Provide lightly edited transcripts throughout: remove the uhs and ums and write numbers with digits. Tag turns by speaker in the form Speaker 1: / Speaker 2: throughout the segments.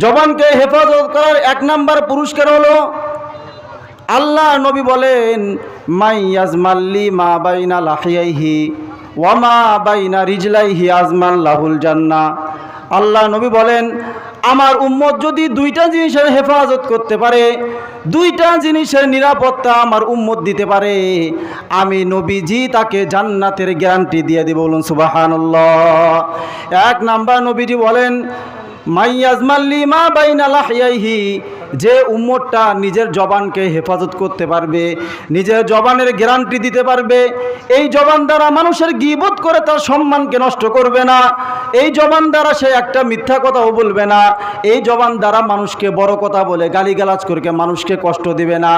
Speaker 1: জবানকে হেফাজত করার এক নাম্বার পুরস্কার হলো, আল্লাহ নবী বলেন, মাই ইয়াজমাল্লি মা বাইনা লাহিয়াইহি ওয়া মা বাইনা রিজলাইহি আজমান লাহুল জান্নাহ। আল্লাহ নবী বলেন, আমার উম্মত যদি দুইটা জিনিসের হেফাজত করতে পারে, দুইটা জিনিসের নিরাপত্তা আমার উম্মত দিতে পারে, আমি নবীজি তাকে জান্নাতের গ্যারান্টি দিয়ে দেব। বলুন সুবহানাল্লাহ। এক নাম্বার নবীজি বলেন, মাইয়াজমাল্লি মা বাইনা লাহিয়াইহি, যে উম্মতটা নিজের জবানকে হেফাজত করতে পারবে, নিজের জবানের গ্যারান্টি দিতে পারবে, এই জবান দ্বারা মানুষের গীবত করে তার সম্মানকে নষ্ট করবে না, এই জবান দ্বারা সে একটা মিথ্যা কথাও বলবে না, এই জবান দ্বারা মানুষকে বড় কথা বলে গালিগালাজ করে মানুষকে কষ্ট দিবে না,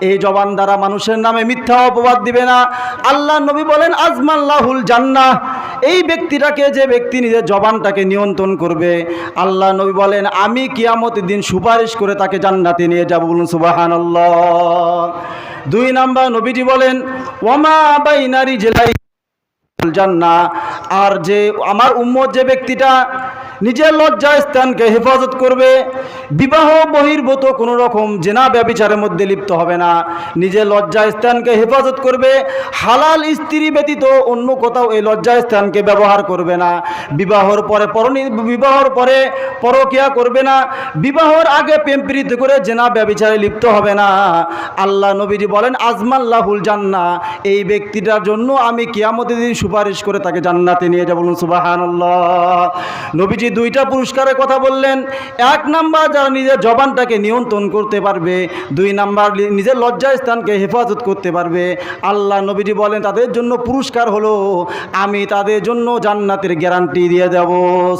Speaker 1: এই জবান দ্বারা মানুষের নামে মিথ্যা অপবাদ দিবে না। আল্লাহ নবী বলেন, আজমাল্লাহুল জান্নাহ, এই ব্যক্তিটাকে, যে ব্যক্তি নিজের জবানটাকে নিয়ন্ত্রণ করবে, আল্লাহ নবী বলেন, আমি কিয়ামতের দিন সুপারিশ করে তাকে জান্নাতে নিয়ে যাব। বলুন সুবহানাল্লাহ। দুই নাম্বার নবীজি বলেন, ওয়ামা বাইনা রিজলাই জান্নাহ, আর যে আমার উম্মত, যে ব্যক্তিটা নিজের লজ্জা স্থানকে হেফাজত করবে, বিবাহ বহির্ভূত কোনো রকম জেনা ব্যভিচারের মধ্যে লিপ্ত হবে না, নিজের লজ্জা স্থানকে হেফাজত করবে, হালাল স্ত্রী ব্যতীত অন্য কোথাও এই লজ্জা স্থানকে ব্যবহার করবে না, বিবাহর পরে পরকিয়া করবে না, বিবাহর আগে প্রেম প্রীতি করে জেনা ব্যভিচারে লিপ্ত হবে না। আল্লাহ নবীজি বলেন, আজমাল্লাহুল জান্নাহ, এই ব্যক্তিটার জন্য আমি কিয়ামতের দিন সুপারিশ করে তাকে জান্নাতে নিয়ে যাব। বলুন সুবহানাল্লাহ। নবীজি দুইটা পুরস্কারের কথা বললেন, এক নাম্বার যারা নিজের জবানটাকে নিয়ন্ত্রণ করতে পারবে, দুই নাম্বার নিজের লজ্জা স্থানকে হেফাজত করতে পারবে, আল্লাহ নবীজি বলেন তাদের জন্য পুরস্কার হলো, আমি তাদের জন্য জান্নাতের গ্যারান্টি দিয়ে দেব।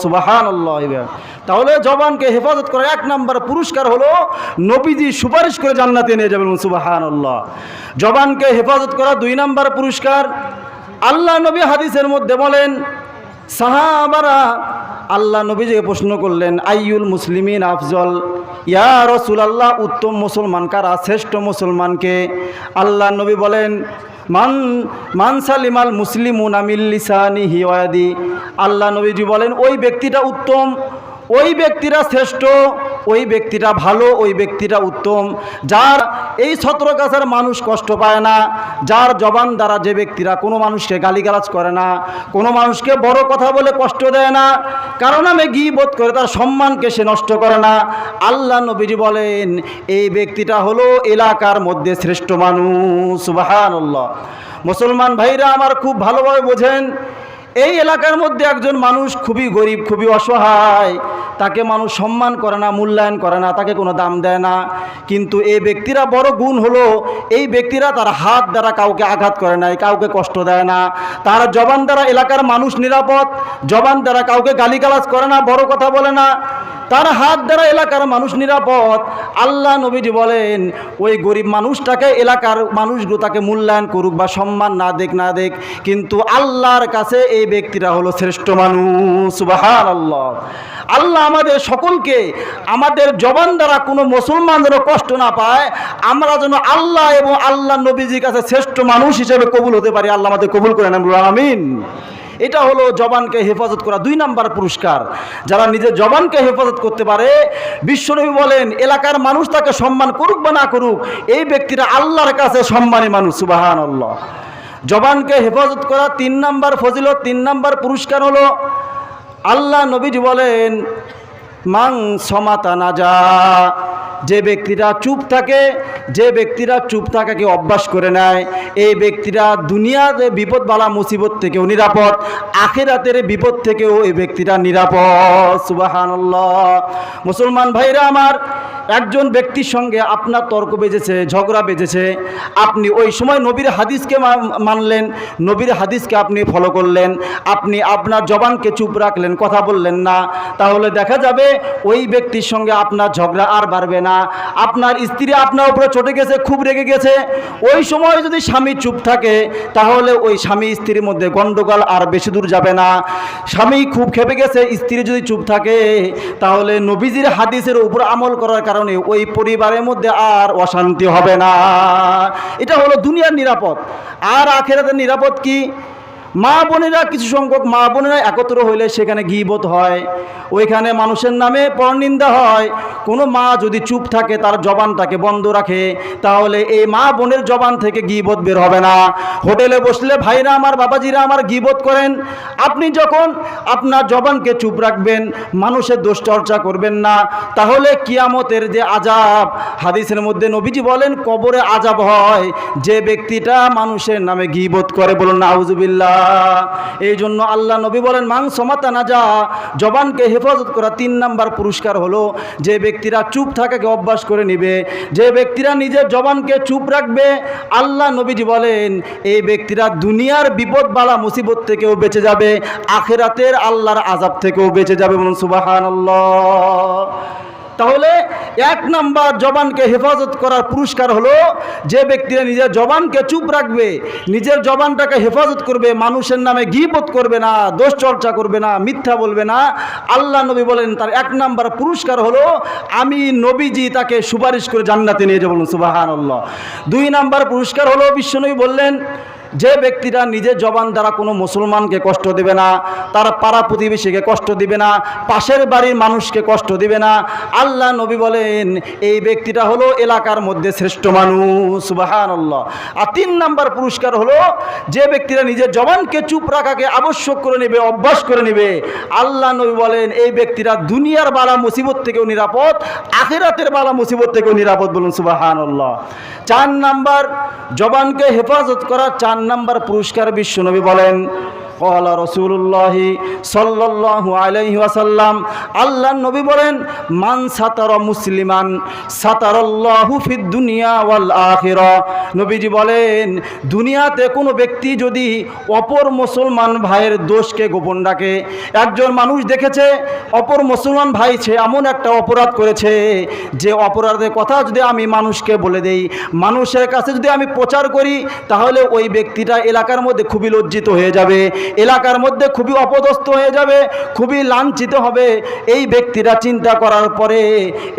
Speaker 1: সুবহানাল্লাহ। তাহলে জবানকে হেফাজত করার এক নাম্বার পুরস্কার হলো, নবীজি সুপারিশ করে জান্নাতে নিয়ে যাবেন। সুবহানাল্লাহ। জবানকে হেফাজত করা দুই নাম্বার পুরস্কার। আল্লাহ নবী হাদিসের মধ্যে বলেন, সাহাবারা আল্লাহ নবীজিকে প্রশ্ন করলেন, আইয়ুল মুসলিমিন আফজল, ইয়া রাসূলুল্লাহ, উত্তম মুসলমান কারা, শ্রেষ্ঠ মুসলমানকে? আল্লাহ নবী বলেন, মান সালিমাল মুসলিমুনা মিন লিসানিহি ওয়া ইয়াদি। আল্লাহ নবীজি বলেন, ওই ব্যক্তিটা উত্তম, ওই ব্যক্তিরা শ্রেষ্ঠ, ওই ব্যক্তিটা ভালো, ওই ব্যক্তিটা উত্তম, যার এই ছত্রকাছের মানুষ কষ্ট পায় না, যার জবান দ্বারা যে ব্যক্তিরা কোনো মানুষকে গালিগালাজ করে না, কোনো মানুষকে বড় কথা বলে কষ্ট দেয় না, কারণ আমি গীবত করে তার সম্মানকে সে নষ্ট করে না। আল্লাহ নবীজি বলেন, এই ব্যক্তিটা হলো এলাকার মধ্যে শ্রেষ্ঠ মানুষ। সুবহানাল্লাহ। মুসলমান ভাইরা আমার খুব ভালোভাবে বোঝেন, এই এলাকার মধ্যে একজন মানুষ খুবই গরিব, খুবই অসহায়, তাকে মানুষ সম্মান করে না, মূল্যায়ন করে না, তাকে কোনো দাম দেয় না, কিন্তু এই ব্যক্তিরা বড় গুণ হলো, এই ব্যক্তিরা তার হাত দ্বারা কাউকে আঘাত করে নাই, কাউকে কষ্ট দেয় না, তার জবান দ্বারা এলাকার মানুষ নিরাপদ, জবান দ্বারা কাউকে গালিগালাজ করে না, বড় কথা বলে না, তার হাত দ্বারা এলাকার মানুষ নিরাপদ। আল্লাহ নবীজি বলেন, ওই গরিব মানুষটাকে এলাকার মানুষগুলো তাকে মূল্যায়ন করুক বা সম্মান না দেখ, কিন্তু আল্লাহর কাছে এই ব্যক্তিরা হলো শ্রেষ্ঠ মানুষ। সুবহানাল্লাহ। আল্লাহ আমাদের সকলকে আমাদের জবান দ্বারা কোনো মুসলমান যেন কষ্ট না পায়, আমরা যেন আল্লাহ এবং আল্লাহ নবীজির কাছে শ্রেষ্ঠ মানুষ হিসেবে কবুল হতে পারি। আল্লাহ আমাদের কবুল করে নেন, আমিন। এটা হলো জবানকে হেফাজত করা দুই নাম্বার পুরস্কার। যারা নিজের জবানকে হেফাজত করতে পারে, বিশ্বনবী বলেন, এলাকার মানুষ তাকে সম্মান করুক বা না করুক, এই ব্যক্তিরা আল্লাহর কাছে সম্মানী মানুষ। সুবহানাল্লাহ। জবানকে হেফাজত করা তিন নাম্বার ফজিলত, তিন নাম্বার পুরস্কার হলো, আল্লাহ নবীজি বলেন, মাং সমাতা নাজা, যে ব্যক্তিরা চুপ থাকে, যে ব্যক্তিরা চুপ থাকাকে অভ্যাস করে নেয়, এই ব্যক্তিরা দুনিয়াতে বিপদ বালা মুসিবত থেকেও নিরাপদ, আখিরাতের বিপদ থেকেও এই ব্যক্তিরা নিরাপদ। সুবহানাল্লাহ। মুসলমান ভাইরা আমার, একজন ব্যক্তির সঙ্গে আপনার তর্ক বেজেছে, ঝগড়া বেজেছে, আপনি ওই সময় নবীর হাদিসকে মানলেন, নবীর হাদিসকে আপনি ফলো করলেন, আপনি আপনার জবানকে চুপ রাখলেন, কথা বললেন না, তাহলে দেখা যাবে ওই ব্যক্তির সঙ্গে আপনার ঝগড়া আর বাড়বে না। আপনার স্ত্রী আপনার উপরে চটে গেছে, খুব রেগে গেছে, ওই সময় যদি স্বামী চুপ থাকে, তাহলে ওই স্বামী স্ত্রীর মধ্যে গন্ডগোল আর বেশি দূর যাবে না। স্বামী খুব খেপে গেছে, স্ত্রী যদি চুপ থাকে, তাহলে নবীজির হাদিসের উপর আমল করার কারণে ওই পরিবারের মধ্যে আর অশান্তি হবে না। এটা হলো দুনিয়ার নিরাপদ। আর আখিরাতের নিরাপদ কি? মা বোনেরা, কিছু সংখ্যক মা বোনেরা একত্র হইলে সেখানে গীবত হয়, ওইখানে মানুষের নামে পরনিন্দা হয়। কোনো মা যদি চুপ থাকে, তার জবানটাকে বন্ধ রাখে, তাহলে এই মা বোনের জবান থেকে গীবত বের হবে না। হোটেলে বসলে ভাইরা আমার, বাবাজিরা আমার, গীবত করেন। আপনি যখন আপনার জবানকে চুপ রাখবেন, মানুষের দোষ চর্চা করবেন না, তাহলে কিয়ামতের যে আযাব, হাদিসের মধ্যে নবীজি বলেন কবরে আযাব হয় যে ব্যক্তিটা মানুষের নামে গীবত করে। বলুন নাউজুবিল্লাহ। এই জন্য আল্লাহ নবী বলেন মান সমাতা নাজা, জবানকে হেফাজত করা 3 নাম্বার পুরস্কার হলো যে ব্যক্তিরা চুপ থাকাকে অভ্যাস করে নেবে, যে ব্যক্তিরা নিজের জবানকে চুপ রাখবে, আল্লাহ নবীজি বলেন এই ব্যক্তিরা দুনিয়ার বিপদ বালা মুসিবত থেকেও বেঁচে যাবে, আখিরাতের আল্লাহর আযাব থেকেও বেঁচে যাবে। বলুন সুবহানাল্লাহ। তাহলে 1 নাম্বার জবানকে হেফাজত করার পুরস্কার হলো যে ব্যক্তিরা নিজের জবানকে চুপ রাখবে, নিজের জবানটাকে হেফাজত করবে, মানুষের নামে গীবত করবে না, দোষ চর্চা করবে না, মিথ্যা বলবে না। আল্লাহ নবী বলেন তার 1 নাম্বার পুরস্কার হলো আমি নবীজি তাকে সুপারিশ করে জান্নাতে নিয়ে যাব। বলুন সুবহানাল্লাহ। 2 নাম্বার পুরস্কার হলো বিশ্বনবী বললেন যে ব্যক্তিরা নিজের জবান দ্বারা কোনো মুসলমানকে কষ্ট দেবে না, তার পাড়া প্রতিবেশীকে কষ্ট দিবে না, পাশের বাড়ির মানুষকে কষ্ট দিবে না, আল্লাহ নবী বলেন এই ব্যক্তিটা হলো এলাকার মধ্যে শ্রেষ্ঠ মানুষ। সুবহানাল্লাহ। আর 3 নাম্বার পুরস্কার হলো যে ব্যক্তিরা নিজের জবানকে চুপ রাখাকে আবশ্যক করে নেবে, অভ্যাস করে নেবে, আল্লাহ নবী বলেন এই ব্যক্তিরা দুনিয়ার বালা মুসিবত থেকেও নিরাপদ, আখিরাতের বালা মুসিবত থেকেও নিরাপদ। বলুন সুবহানাল্লাহ। 4 নাম্বার জবানকে হেফাজত করা 4 নাম্বার পুরস্কার বিশ্বনবী বলেন ক্বালা রাসূলুল্লাহি সাল্লাল্লাহু আলাইহি ওয়াসাল্লাম, আল্লাহ নবী বলেন মান সাতারা মুসলিমান সাতারাল্লাহু ফিদ দুনিয়া ওয়াল আখিরা। নবীজি বলেন দুনিয়াতে কোনো ব্যক্তি যদি অপর মুসলমান ভাইয়ের দোষকে গোপন রাখে, একজন মানুষ দেখেছে অপর মুসলমান ভাই সে এমন একটা অপরাধ করেছে যে অপরাধের কথা যদি আমি মানুষকে বলে দেই, মানুষের কাছে যদি আমি প্রচার করি, তাহলে ওই ব্যক্তিটা এলাকার মধ্যে খুবই লজ্জিত হয়ে যাবে, এলাকার মধ্যে খুবই অপদস্থ হয়ে যাবে, খুবই লাঞ্ছিত হবে। এই ব্যক্তিরা চিন্তা করার পরে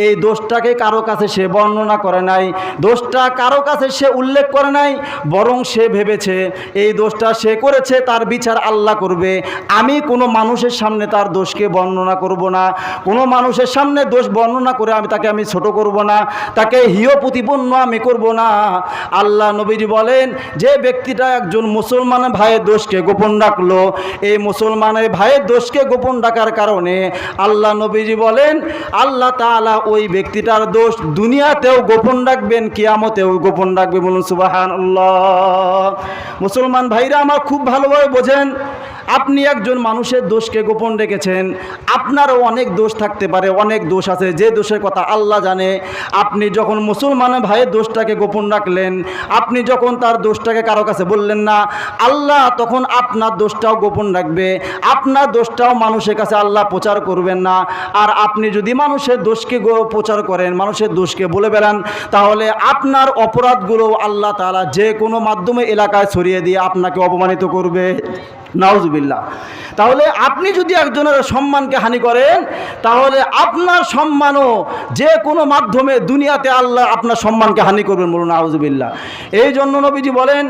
Speaker 1: এই দোষটাকে কারো কাছে সে বর্ণনা করে নাই, দোষটা কারো কাছে সে উল্লেখ করে নাই, বরং সে ভেবেছে এই দোষটা সে করেছে, তার বিচার আল্লাহ করবে, আমি কোনো মানুষের সামনে তার দোষকে বর্ণনা করব না, কোনো মানুষের সামনে দোষ বর্ণনা করে আমি ছোট করব না, তাকে হিয় প্রতিপন্ন আমি করব না। আল্লাহ নবীজি বলেন যে ব্যক্তিটা একজন মুসলমান ভাইয়ের দোষকে গোপন রাখলো, এই মুসলমানের ভাইয়ের দোষকে গোপন রাখার কারণে আল্লাহ নবীজি বলেন আল্লাহ তাআলা ওই ব্যক্তিটার দোষ দুনিয়াতেও গোপন রাখবেন, কিয়ামতেও গোপন রাখবে। বলুন সুবহানাল্লাহ। মুসলমান ভাইরা আমার খুব ভালোভাবে বোঝেন, আপনি একজন মানুষের দোষকে গোপন রেখেছেন, আপনারও অনেক দোষ থাকতে পারে, অনেক দোষ আছে যে দোষের কথা আল্লাহ জানে। আপনি যখন মুসলমান ভাইয়ের দোষটাকে গোপন রাখলেন, আপনি যখন তার দোষটাকে কারো কাছে বললেন না, আল্লাহ তখন আপনার দোষটাও গোপন রাখবে, আপনার দোষটাও মানুষের কাছে আল্লাহ প্রচার করবেন না। আর আপনি যদি মানুষের দোষকে প্রচার করেন, মানুষের দোষকে বলে বেড়ান, তাহলে আপনার অপরাধগুলো আল্লাহ তাআলা যে কোনো মাধ্যমে এলাকায় ছড়িয়ে দিয়ে আপনাকে অপমানিত করবে। নাউজুবিল্লাহ। তাহলে আপনি যদি একজনের সম্মানকে হানি করেন, তাহলে আপনার সম্মানও যে কোনো মাধ্যমে দুনিয়াতে আল্লাহ আপনার সম্মানকে হানি করবেন। বলুন নাউজুবিল্লাহ। এই জন্য নবীজি বলেন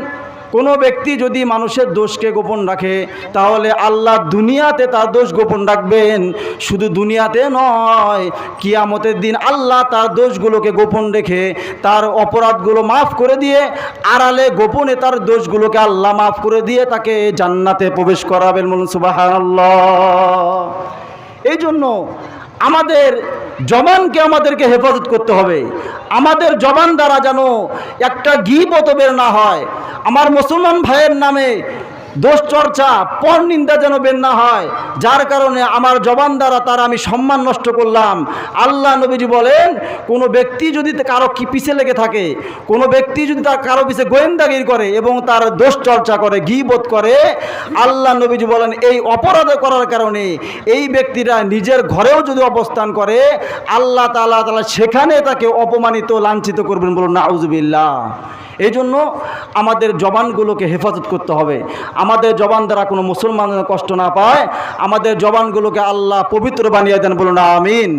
Speaker 1: কোনো ব্যক্তি যদি মানুষের দোষকে গোপন রাখে, তাহলে আল্লাহ দুনিয়াতে তার দোষ গোপন রাখবেন, শুধু দুনিয়াতে নয়, কিয়ামতের দিন আল্লাহ তার দোষগুলোকে গোপন রেখে তার অপরাধগুলো মাফ করে দিয়ে, আড়ালে গোপনে তার দোষগুলোকে আল্লাহ মাফ করে দিয়ে তাকে জান্নাতে প্রবেশ করাবেন। বলুন সুবহানাল্লাহ। এই জন্য আমাদের জবানকে আমাদেরকে হেফাজত করতে হবে, আমাদের জবান দ্বারা যেন একটা গীবত বের না হয়, আমার মুসলমান ভাইয়ের নামে দোষ চর্চা পরনিন্দা যেন বের না হয়, যার কারণে আমার জবান দ্বারা তার আমি সম্মান নষ্ট করলাম। আল্লাহ নবীজি বলেন কোনো ব্যক্তি যদি কারো কি পিছে লেগে থাকে, কোনো ব্যক্তি যদি তার কারো পিছে গোয়েন্দাগিরি করে এবং তার দোষ চর্চা করে, গীবত করে, আল্লাহ নবীজি বলেন এই অপরাধ করার কারণে এই ব্যক্তিরা নিজের ঘরেও যদি অবস্থান করে, আল্লাহ তাআলা সেখানে তাকে অপমানিত লাঞ্ছিত করবেন। বলুন নাউজুবিল্লাহ। এই জন্য আমাদের জবানগুলোকে হেফাজত করতে হবে, আমাদের জবান দ্বারা কোনো মুসলমান কষ্ট না পায়, আমাদের জবানগুলোকে আল্লাহ পবিত্র বানিয়ে দেন। বলুন আমিন।